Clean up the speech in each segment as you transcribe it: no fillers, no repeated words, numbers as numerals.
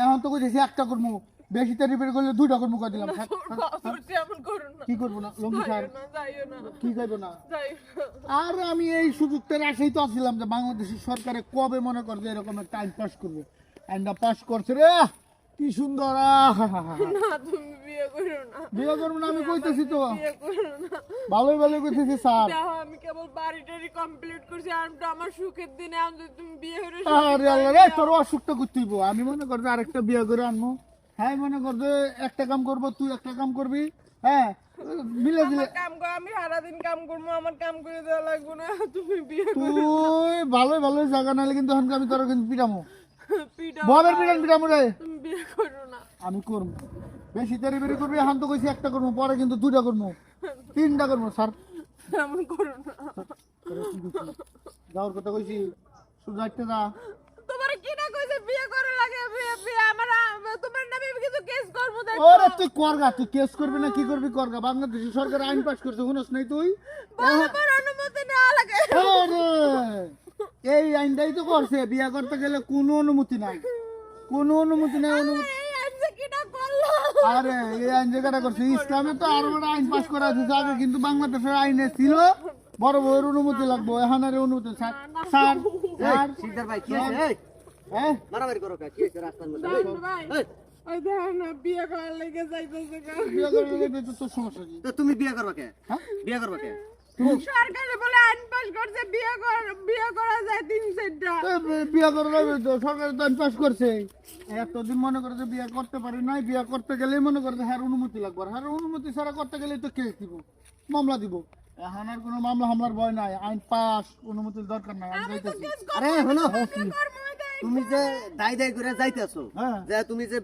এখন তো কইতেছি একটা করবো, বেশি তারিখ বের করলে দুইটা করবো কয় দিলাম। কি করবো না লঙ্গি স্যার, কি করবো না? আর আমি এই সুযোগটার আশাই তো আসছিলাম যে বাংলাদেশের সরকারে কবে মনে করছে এরকম একটা আইন পাস করবে। আইনটা পাস করছে রে, কি সুন্দর। বিয়ে করবো না আমি কইতেছি তো, ভালোই ভালোই কইতেছি স্যার। আমি কেবল বাড়িটারি কমপ্লিট করছি, আর আমার সুখের দিনে তুমি বিয়ে করে আরে আল্লাহ রে, তোর অসুখটা করতে হইব। আমি মনে করছি আরেকটা বিয়ে করে আনবো। হ্যাঁ মনে করছে একটা কাম করবো, তুই একটা কাম করবি। হ্যাঁ মিলে দিলে কাম কর, আমি সারাদিন কাম করবো, আমার কাম করে দেওয়া লাগবে না। তুমি বিয়ে তুই ভালোই ভালোই জায়গা নাহলে কিন্তু এখন আমি তোর কিন্তু পিটামো, পিঠা ববের পিটামো রে। তুমি বিয়ে করো না। আমি করবো, বেশি তারি বেরি করবি। এখন তো কইছি একটা করবো, পরে কিন্তু দুইটা করবো, তিনটা করবো স্যার। এমন করো না। যাওয়ার কথা কইছি, শুধু একটা যা। তোমার কি না কইছে বিয়ে করে লাগে, বিয়ে বিয়ে আমার তোমার নামে আমি কিছু কেস করব। ওরে তুই করগা, তুই কেস করবি না কি করবি করগা। বাংলাদেশের সরকার আইন পাস করছে, শুনস নাই তুই? বাবার অনুমতি নেওয়া লাগে। আরে এই আইনটাই তো করছে, বিয়ে করতে গেলে কোনো অনুমতি নাই, কোনো অনুমতি নাই। অনুমতি এই আজকে কি না করলো? আরে এই আইন যেটা করছে, ইসলামে তো আরো বড় আইন পাস করা হয়েছে আগে, কিন্তু বাংলাদেশের আইনে ছিল বড় বড় অনুমতি লাগবে। এখন আর অনুমতি স্যার স্যার স্যার সিকদার ভাই কি হইছে? এই হ্যাঁ মারামারি করো কা? কি হইছে রাস্তার মধ্যে? জান ভাই, এই, ওই দেখেন না বিয়ে করার লেগে যাইতেছে গা। বিয়ে করলে তো তোর সমস্যা কি? তো তুমি বিয়ে করবা কে? হ্যাঁ? বিয়ে করবা কে? সরকারে বলে আইন পাস করছে বিয়ে করা যায় 3-4টা। বিয়ে করার সরকার তো আইন পাস করছে। এতদিন মনে করে যে বিয়ে করতে পারি নাই, বিয়ে করতে গেলেই মনে করে যে হ্যাঁ অনুমতি লাগবে। আর হ্যাঁ অনুমতি ছাড়া করতে গেলেই তো কেস দিব, মামলা দিব। এখন আর কোনো মামলা হামলার ভয় নাই, আইন পাস, অনুমতির দরকার নাই। আমি যাইতেছি। আরে হলো তুমি যে দাই দাই করে যাইতেছো, হ্যাঁ। যে তুমি যে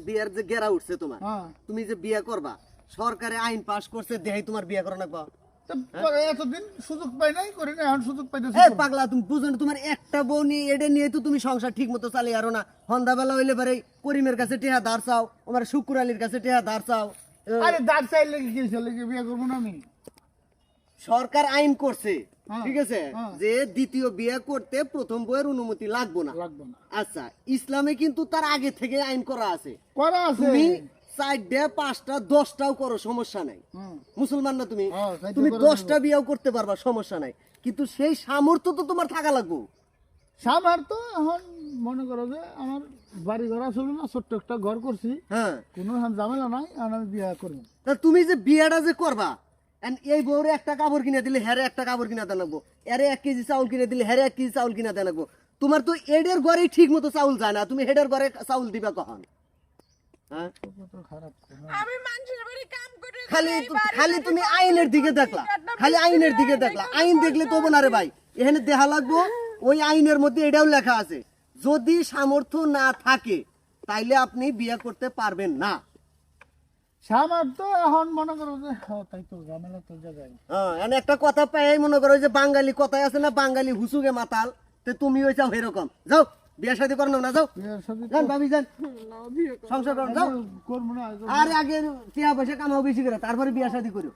বিয়ের যে গেরা উঠছে তোমার, হ্যাঁ তুমি যে বিয়ে করবা, সরকারে আইন পাস করছে দেখাই তোমার বিয়ে করা লাগবে। তো এতদিন সুযোগ পাই নাই, করি না, এখন সুযোগ পাইতেছি। এই পাগলা, তুমি বুঝো না? তোমার একটা বউ নিয়ে এটা নিয়ে তো তুমি সংসার ঠিক মতো চালিয়ে আরো না। সন্ধ্যাবেলা হইলে পারে করিমের কাছে টেহা ধার চাও, আমার শুক্র আলীর কাছে টেহা ধার চাও। আরে দাঁড় চাইলে কি ছেলে বিয়ে করবো না আমি? সরকার আইন করছে, হ্যাঁ, ঠিক আছে, হ্যাঁ। যে দ্বিতীয় বিয়ে করতে প্রথম বউয়ের অনুমতি লাগবে না। লাগবে না, আচ্ছা, ইসলামে কিন্তু তার আগে থেকে আইন করা আছে। করা আছে। তুমি 4টা 5টা 10টাও করো, সমস্যা নাই। হুম। মুসলমান না তুমি? হ্যাঁ, তাই তো তুমি করা 10টা বিয়েও করতে পারবা, সমস্যা নাই। কিন্তু সেই সামর্থ্য তো তোমার থাকা লাগবে। সামার তো এখন মনে করো যে আমার বাড়ি ঘর আসলে না, ছোট্ট একটা ঘর করছি, হ্যাঁ, কোনো এখন ঝামেলা নাই, আর আমি বিয়ে করবো। তা তুমি যে বিয়েটা যে করবা, and এই বউরে একটা কাপড় কিনে দিলে হ্যারে একটা কাপড় কিনা দেন লাগবো, এরে 1 কেজি চাউল কিনে দিলে হ্যারে 1 কেজি চাউল কিনা দেন লাগবো। তোমার তো এডের ঘরে ঠিক মতো চাউল যায় না, তুমি হেডের ঘরে চাউল দিবা কখন? হ্যাঁ, খারাপ আমি মানুষের বাড়ি কাম করে খালি খালি তুমি আইনের দিকে দেখলা, খালি আইনের দিকে দেখলা। আইন দেখলে তো না রে ভাই, এখানে দেখা লাগবো ওই আইনের মধ্যে এটাও লেখা আছে, যদি সামর্থ্য না থাকে তাইলে আপনি বিয়ে করতে পারবেন না। সামার তো এখন মনে করো যে তাই তো ঝামেলা তো জায়গায়। হ্যাঁ, এনে একটা কথা পাই মনে করো যে বাঙালি কথায় আছে না, বাঙালি হুসুগে মাতাল, তো তুমি ওই চাও এরকম। যাও বিয়ে শাদী করো না, যাও বিয়ের সাথে যান ভাবি যান, সংসার করো, যাও। করবো না। আরে আগে টিয়া পয়সা কামাও বেশি করে, তারপরে বিয়ে শাদী করো।